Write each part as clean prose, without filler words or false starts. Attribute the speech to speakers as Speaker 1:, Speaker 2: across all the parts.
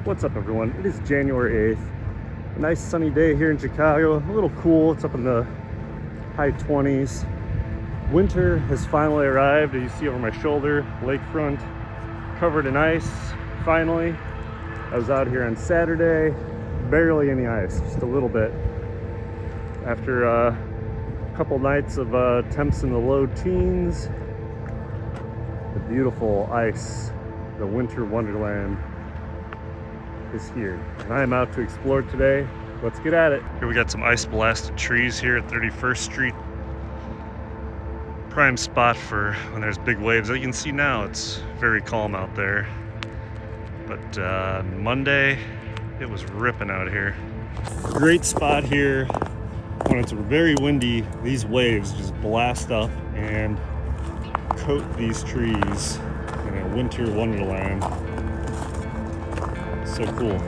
Speaker 1: What's up, everyone? It is January 8th. A nice sunny day here in Chicago. A little cool. It's up in the high 20s. Winter has finally arrived. As you see over my shoulder, lakefront covered in ice. Finally, I was out here on Saturday, barely any ice, just a little bit. After a couple nights of temps in the low teens, the beautiful ice, the winter wonderland is here, and I'm out to explore today. Let's get at it. Here we got some ice blasted trees here at 31st Street. Prime spot for when there's big waves. As you can see now, it's very calm out there. But Monday, it was ripping out here. Great spot here. When it's very windy, these waves just blast up and coat these trees in a winter wonderland. So cool.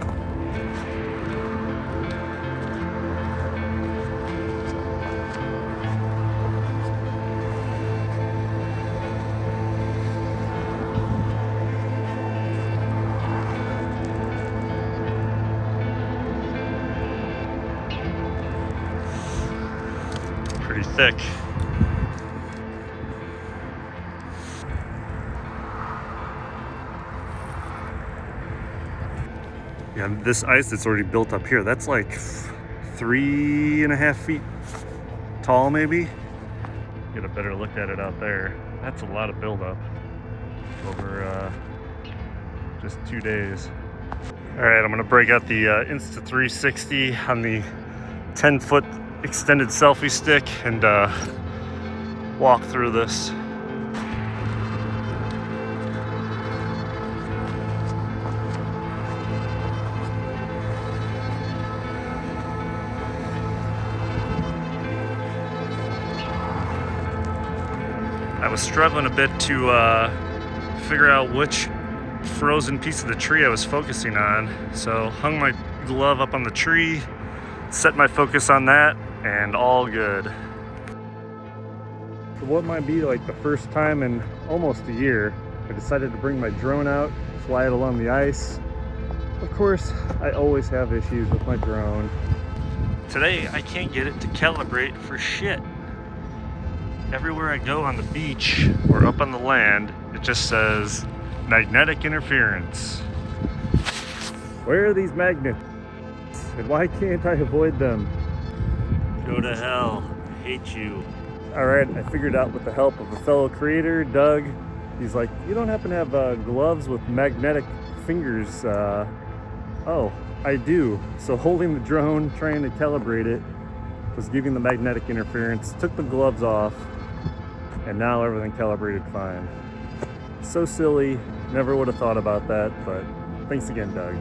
Speaker 1: Pretty thick. Yeah, this ice that's already built up here, that's like 3.5 feet tall maybe. Get a better look at it out there. That's a lot of buildup over just 2 days. All right, I'm gonna break out the Insta360 on the 10-foot extended selfie stick and walk through this. I was struggling a bit to figure out which frozen piece of the tree I was focusing on, so hung my glove up on the tree, set my focus on that, and all good. For what might be like the first time in almost a year, I decided to bring my drone out, fly it along the ice. Of course, I always have issues with my drone. Today, I can't get it to calibrate for shit. Everywhere I go on the beach or up on the land, it just says magnetic interference. Where are these magnets? And why can't I avoid them? Go to hell. I hate you. Alright, I figured out with the help of a fellow creator, Doug. He's like, you don't happen to have gloves with magnetic fingers? Oh, I do. So holding the drone, trying to calibrate it, was giving the magnetic interference, took the gloves off, and now everything calibrated fine. So silly, never would have thought about that, but thanks again, Doug.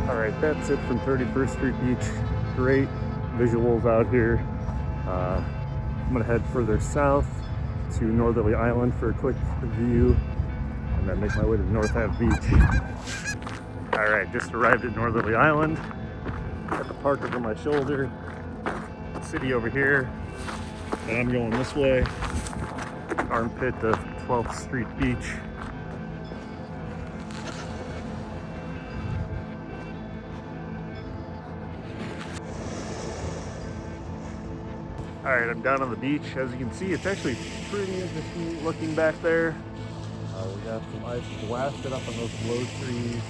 Speaker 1: All right, that's it from 31st Street Beach. Great visuals out here. I'm gonna head further south to North Ave Island for a quick view, and then make my way to North Ave Beach. All right, just arrived at North Ave Island. Got the park over my shoulder, city over here, and I'm going this way, armpit to 12th Street Beach. All right, I'm down on the beach. As you can see, it's actually pretty interesting looking back there. We got some ice blasted up on those low trees.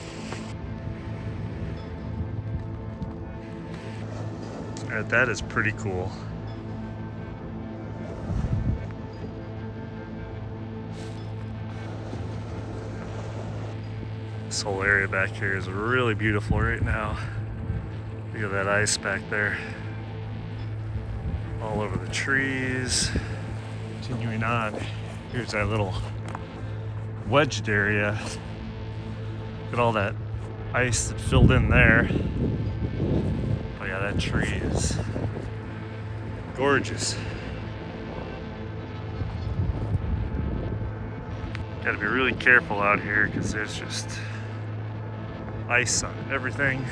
Speaker 1: All right, that is pretty cool. This whole area back here is really beautiful right now. Look at that ice back there. All over the trees. Continuing on, here's that little wedged area. Look at all that ice that filled in there. Oh yeah, that tree is gorgeous. Gotta be really careful out here because there's just ice on everything,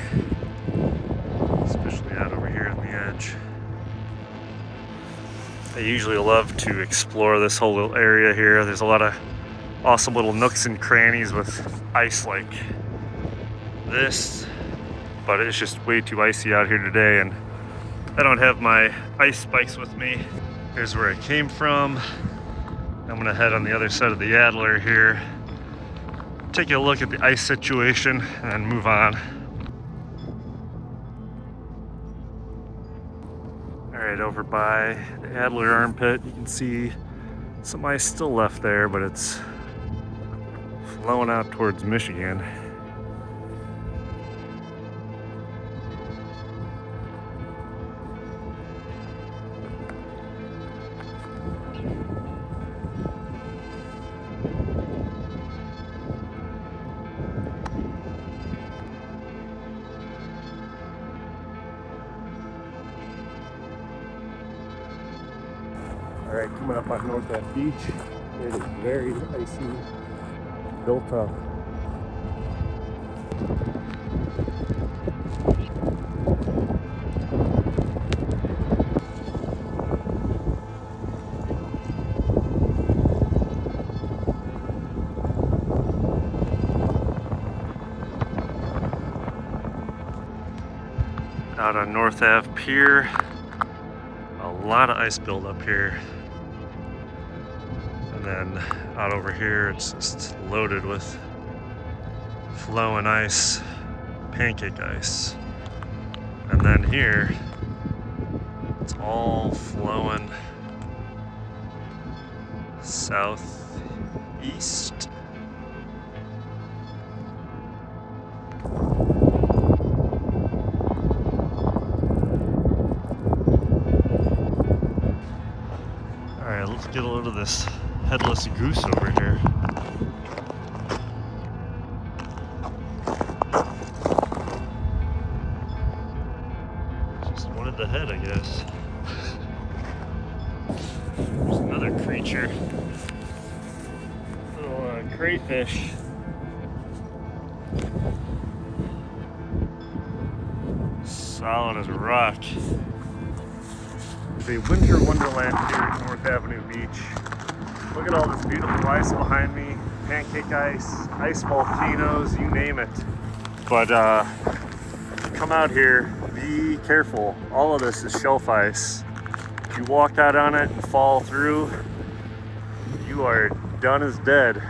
Speaker 1: especially out over here on the edge. I usually love to explore this whole little area here. There's a lot of awesome little nooks and crannies with ice like this, but it's just way too icy out here today, and I don't have my ice spikes with me. Here's where I came from. I'm gonna head on the other side of the Adler here, take a look at the ice situation, and then move on. All right, over by the Adler armpit, you can see some ice still left there, but it's flowing out towards Michigan. All right, coming up on North Ave Beach, it is very icy, built up. Out on North Ave Pier, a lot of ice buildup here. And then out over here, it's just loaded with flowing ice, pancake ice. And then here, it's all flowing southeast. All right, let's get a load of this headless goose over here. Just wanted the head, I guess. There's another creature. Little crayfish. Solid as a rock. It's a winter wonderland here at North Avenue Beach. Look at all this beautiful ice behind me. Pancake ice, ice volcanoes, you name it. But come out here, be careful. All of this is shelf ice. If you walk out on it and fall through, you are done as dead.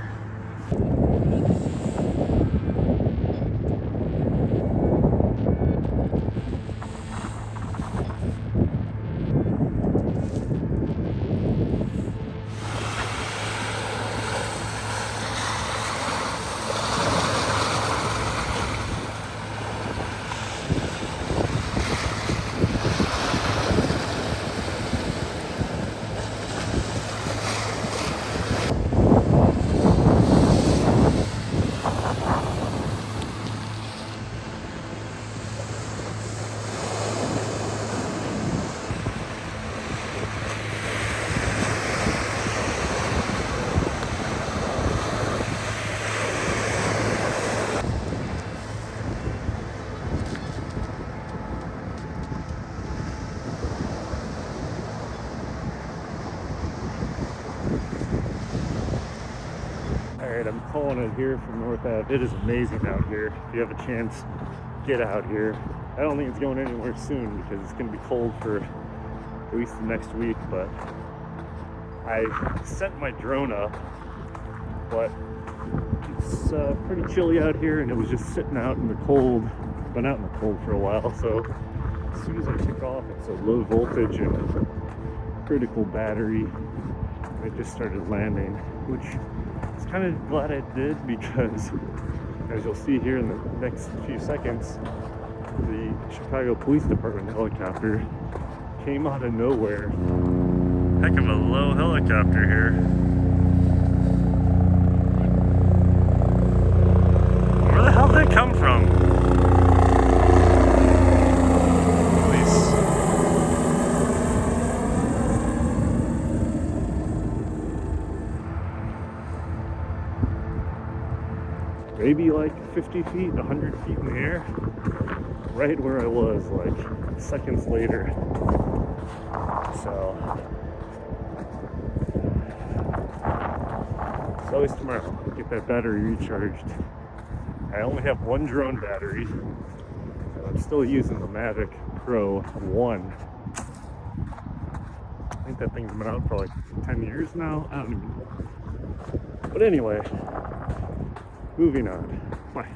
Speaker 1: Alright, I'm calling it here from North Ave. It is amazing out here. If you have a chance, get out here. I don't think it's going anywhere soon because it's going to be cold for at least the next week, but I sent my drone up, but it's pretty chilly out here and it was just sitting out in the cold. Been out in the cold for a while, so as soon as I took off, it's a low voltage and critical battery. It just started landing, which I'm kind of glad I did because, as you'll see here in the next few seconds, the Chicago Police Department helicopter came out of nowhere. Heck of a low helicopter here. Where the hell did it come from? maybe like 50 feet, 100 feet in the air, right where I was like seconds later. So it's always tomorrow. Get that battery recharged. I only have one drone battery, and I'm still using the Mavic Pro 1. I think that thing's been out for like 10 years now. I don't even know. But anyway, moving on. Bye.